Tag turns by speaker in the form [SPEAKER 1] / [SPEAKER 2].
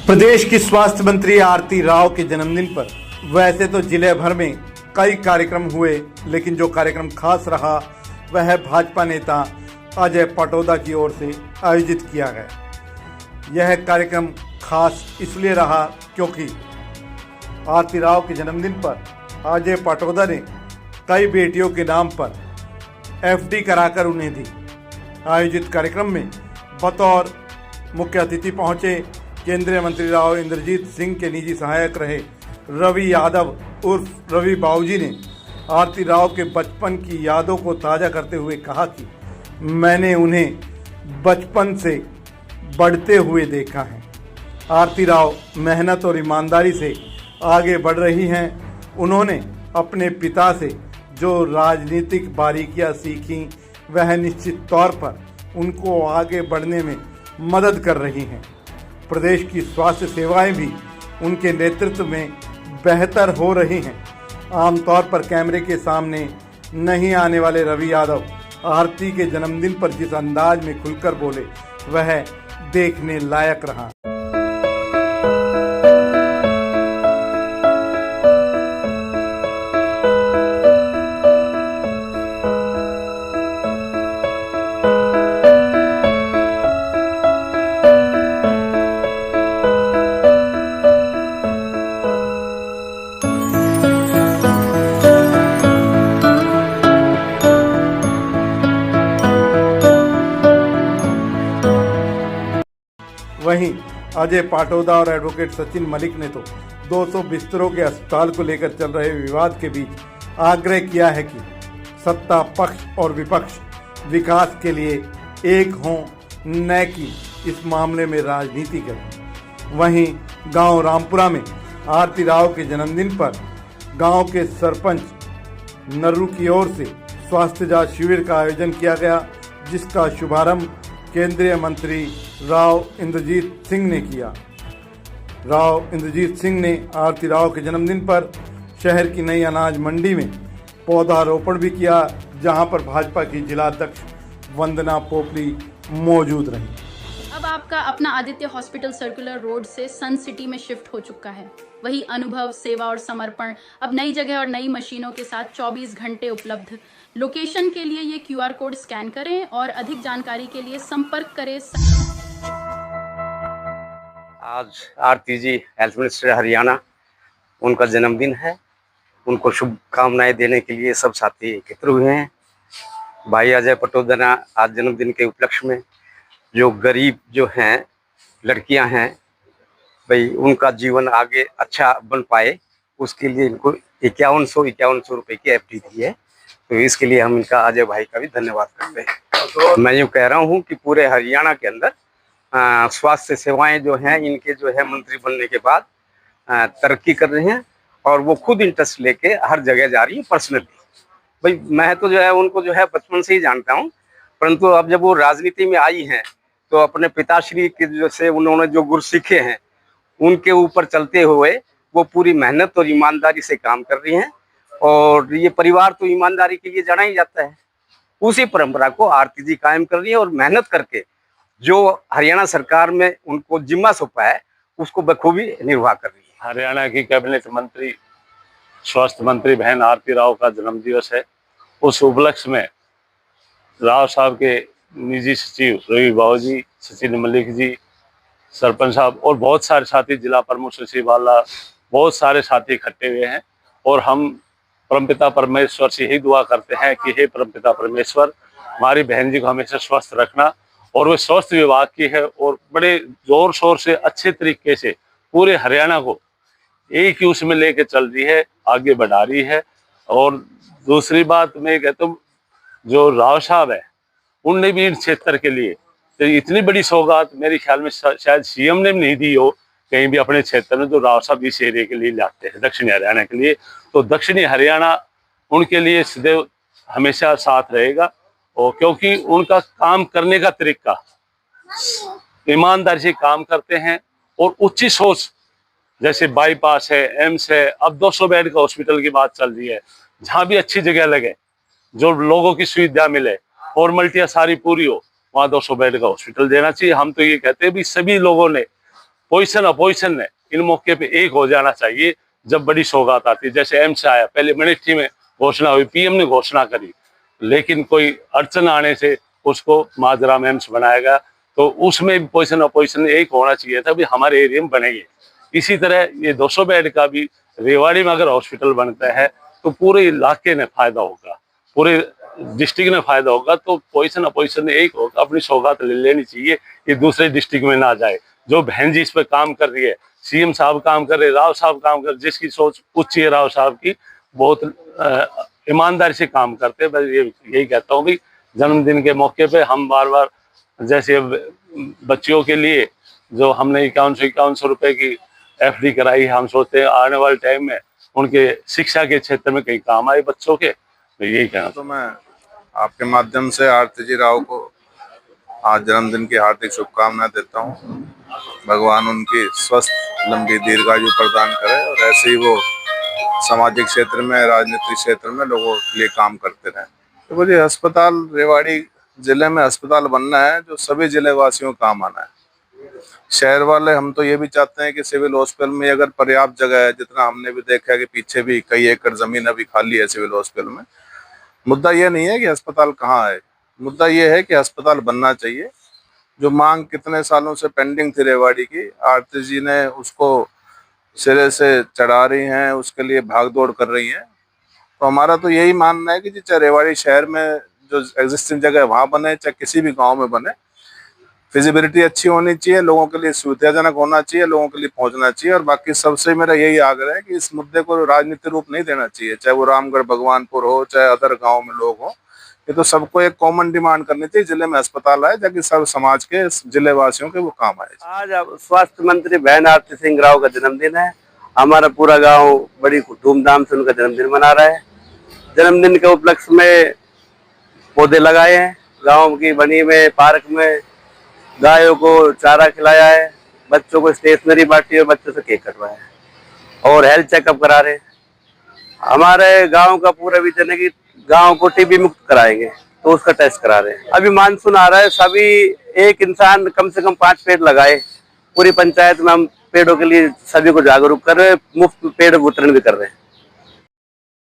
[SPEAKER 1] प्रदेश की स्वास्थ्य मंत्री आरती राव के जन्मदिन पर वैसे तो जिले भर में कई कार्यक्रम हुए, लेकिन जो कार्यक्रम खास रहा वह भाजपा नेता अजय पाटोदा की ओर से आयोजित किया गया। यह कार्यक्रम खास इसलिए रहा क्योंकि आरती राव के जन्मदिन पर अजय पाटोदा ने कई बेटियों के नाम पर एफडी कराकर उन्हें दी। आयोजित कार्यक्रम में बतौर मुख्य अतिथि पहुंचे केंद्रीय मंत्री राव इंद्रजीत सिंह के निजी सहायक रहे रवि यादव उर्फ रवि बाबूजी ने आरती राव के बचपन की यादों को ताज़ा करते हुए कहा कि मैंने उन्हें बचपन से बढ़ते हुए देखा है। आरती राव मेहनत और ईमानदारी से आगे बढ़ रही हैं। उन्होंने अपने पिता से जो राजनीतिक बारीकियां सीखी वह निश्चित तौर पर उनको आगे बढ़ने में मदद कर रही हैं। प्रदेश की स्वास्थ्य सेवाएं भी उनके नेतृत्व में बेहतर हो रही हैं। आमतौर पर कैमरे के सामने नहीं आने वाले रवि यादव आरती के जन्मदिन पर जिस अंदाज में खुलकर बोले वह देखने लायक रहा। वहीं अजय पाटोदा और एडवोकेट सचिन मलिक ने तो 200 बिस्तरों के अस्पताल को लेकर चल रहे विवाद के बीच आग्रह किया है कि सत्ता पक्ष और विपक्ष विकास के लिए एक हों, न कि इस मामले में राजनीति करें। वहीं गांव रामपुरा में आरती राव के जन्मदिन पर गांव के सरपंच नर्रू की ओर से स्वास्थ्य जांच शिविर का आयोजन किया गया, जिसका शुभारंभ केंद्रीय मंत्री राव इंद्रजीत सिंह ने किया। राव इंद्रजीत सिंह ने आरती राव के जन्मदिन पर शहर की नई अनाज मंडी में पौधारोपण भी किया, जहां पर भाजपा की जिलाध्यक्ष वंदना पोपली मौजूद रहीं।
[SPEAKER 2] अब आपका अपना आदित्य हॉस्पिटल सर्कुलर रोड से सन सिटी में शिफ्ट हो चुका है। वही अनुभव, सेवा और समर्पण अब नई जगह और नई मशीनों के साथ 24 घंटे उपलब्ध। लोकेशन के लिए ये QR कोड स्कैन करें और अधिक जानकारी के लिए संपर्क करें।
[SPEAKER 3] आज आरती जी हेल्थ मिनिस्टर हरियाणा, उनका जन्मदिन है। उनको शुभकामनाएं देने के लिए सब साथी एकत्र हुए हैं। भाई अजय पाटोदा ने आज जन्मदिन के उपलक्ष्य में जो गरीब जो हैं लड़कियां हैं, भाई उनका जीवन आगे अच्छा बन पाए, उसके लिए इनको 5100 रुपये की एफडी दी है। तो इसके लिए हम इनका अजय भाई का भी धन्यवाद करते हैं। मैं यूँ कह रहा हूँ कि पूरे हरियाणा के अंदर स्वास्थ्य सेवाएं जो हैं इनके जो है मंत्री बनने के बाद तरक्की कर रहे हैं और वो खुद इंटरेस्ट लेके हर जगह जा रही है पर्सनली। भाई मैं तो जो है उनको जो है बचपन से ही जानता हूँ, परंतु अब जब वो राजनीति में आई हैं तो अपने पिताश्री के जैसे उन्होंने जो गुर सीखे हैं उनके ऊपर चलते हुए वो पूरी मेहनत और ईमानदारी से काम कर रही हैं। और ये परिवार तो ईमानदारी के लिए जाना ही जाता है, उसी परंपरा को आरती जी कायम कर रही है और मेहनत करके जो हरियाणा सरकार में उनको जिम्मा सौंपा है उसको बखूबी निर्वाह कर रही है।
[SPEAKER 4] हरियाणा की कैबिनेट मंत्री, स्वास्थ्य मंत्री बहन आरती राव का जन्मदिवस है। उस उपलक्ष्य में राव साहब के निजी सचिव रवि बाबूजी, सचिन मलिक जी, सरपंच साहब और बहुत सारे साथी, जिला प्रमुख सचिव वाला, बहुत सारे साथी इकट्ठे हुए हैं। और हम परमपिता परमेश्वर से यही दुआ करते हैं कि हे परमपिता परमेश्वर, हमारी बहन जी को हमेशा स्वस्थ रखना। और वो स्वास्थ्य विभाग की है और बड़े जोर शोर से अच्छे तरीके से पूरे हरियाणा को एक ही उसमें लेके चल रही है, आगे बढ़ा रही है। और दूसरी बात मैं कहता हूँ, जो राव साहब है उनने भी इन क्षेत्र के लिए तो इतनी बड़ी सौगात मेरे ख्याल में शायद सीएम ने भी नहीं दी हो कहीं भी अपने क्षेत्र में, जो राव साहब इस एरिया के लिए लाते हैं दक्षिणी हरियाणा के लिए। तो दक्षिणी हरियाणा उनके लिए सदैव हमेशा साथ रहेगा। और क्योंकि उनका काम करने का तरीका, ईमानदारी से काम करते हैं और उच्च सोच, जैसे बाईपास है, एम्स है, अब 200 बेड का हॉस्पिटल की बात चल रही है, जहाँ भी अच्छी जगह लगे, जो लोगों की सुविधा मिले, फॉर्मेलिटियाँ सारी पूरी हो, वहाँ 200 बेड का हॉस्पिटल देना चाहिए। हम तो ये कहते हैं भी सभी लोगों ने पोजीशन अपोजिशन ने इन मौके पे एक हो जाना चाहिए जब बड़ी सौगात आती है। जैसे एम्स आया, पहले मनेठी में घोषणा हुई, पीएम ने घोषणा करी, लेकिन कोई अड़चन आने से उसको माजरा में एम्स बनाया गया, तो उसमें भी पोजीशन अपोजिशन एक होना चाहिए था, भी हमारे एरिया में बनेंगे। इसी तरह ये 200 बेड का भी रेवाड़ी में अगर हॉस्पिटल बनता है तो पूरे इलाके में फायदा होगा, पूरे डिस्ट्रिक्ट में फायदा होगा। तो पोजीशन अपोजिशन एक होगा, अपनी सौगात ले लेनी चाहिए, ये दूसरे डिस्ट्रिक्ट में ना जाए। जो बहन जी इस पर काम कर रही है, सीएम साहब काम कर रहे, राव साहब काम कर, जिसकी सोच उच्च है राव साहब की, बहुत ईमानदारी से काम करते हैं। मैं यही कहता हूँ कि जन्मदिन के मौके पे हम बार बार, जैसे बच्चियों के लिए जो हमने 5100 रुपए की FD कराई, हम सोचते हैं आने वाले टाइम में उनके शिक्षा के क्षेत्र में कई काम आए बच्चों के। तो यही कहना।
[SPEAKER 5] तो मैं आपके माध्यम से आरती जी राव को आज जन्मदिन की हार्दिक शुभकामनाएं देता हूँ। भगवान उनकी स्वस्थ लंबी दीर्घायु प्रदान करे और ऐसे ही वो सामाजिक क्षेत्र में, राजनीतिक क्षेत्र में लोगों के लिए काम करते रहें। तो मुझे अस्पताल, रेवाड़ी जिले में अस्पताल बनना है जो सभी जिले वासियों को काम आना है। शहर वाले हम तो ये भी चाहते हैं कि सिविल हॉस्पिटल में अगर पर्याप्त जगह है, जितना हमने भी देखा है कि पीछे भी कई एकड़ जमीन अभी खाली है सिविल हॉस्पिटल में। मुद्दा ये नहीं है कि अस्पताल कहाँ है, मुद्दा ये है कि अस्पताल बनना चाहिए। जो मांग कितने सालों से पेंडिंग थी रेवाड़ी की, आरती जी ने उसको सिरे से चढ़ा रही हैं, उसके लिए भागदौड़ कर रही हैं। तो हमारा तो यही मानना है कि चाहे रेवाड़ी शहर में जो एग्जिस्टिंग जगह है वहाँ बने, चाहे किसी भी गांव में बने, फिजिबिलिटी अच्छी होनी चाहिए, लोगों के लिए सुविधाजनक होना चाहिए, लोगों के लिए पहुंचना चाहिए। और बाकी सबसे मेरा यही आग्रह है कि इस मुद्दे को राजनीतिक रूप नहीं देना चाहिए, चाहे वो रामगढ़ भगवानपुर हो, चाहे अदर गांव में लोग हो। ये तो सबको एक कॉमन डिमांड करनी चाहिए, जिले में अस्पताल आए ताकि सब समाज के, जिले वासियों के वो काम आए।
[SPEAKER 3] आज स्वास्थ्य मंत्री बहन आरती सिंह राव का जन्मदिन है। हमारा पूरा गांव बड़ी धूमधाम से उनका जन्मदिन मना रहा है। जन्मदिन के उपलक्ष्य में पौधे लगाए हैं, गांव की बनी में, पार्क में गायों को चारा खिलाया है, बच्चों को स्टेशनरी बांटी और बच्चों से केक कटवाया है और हेल्थ चेकअप करा रहे हैं। हमारे गांव का पूरा विजन है कि गांव को टीबी मुक्त कराएंगे, तो उसका टेस्ट करा रहे हैं। अभी मानसून आ रहा है, सभी एक इंसान कम से कम 5 पेड़ लगाए। पूरी पंचायत में हम पेड़ों के लिए सभी को जागरूक कर रहे हैं, मुफ्त पेड़ वितरण भी कर रहे हैं।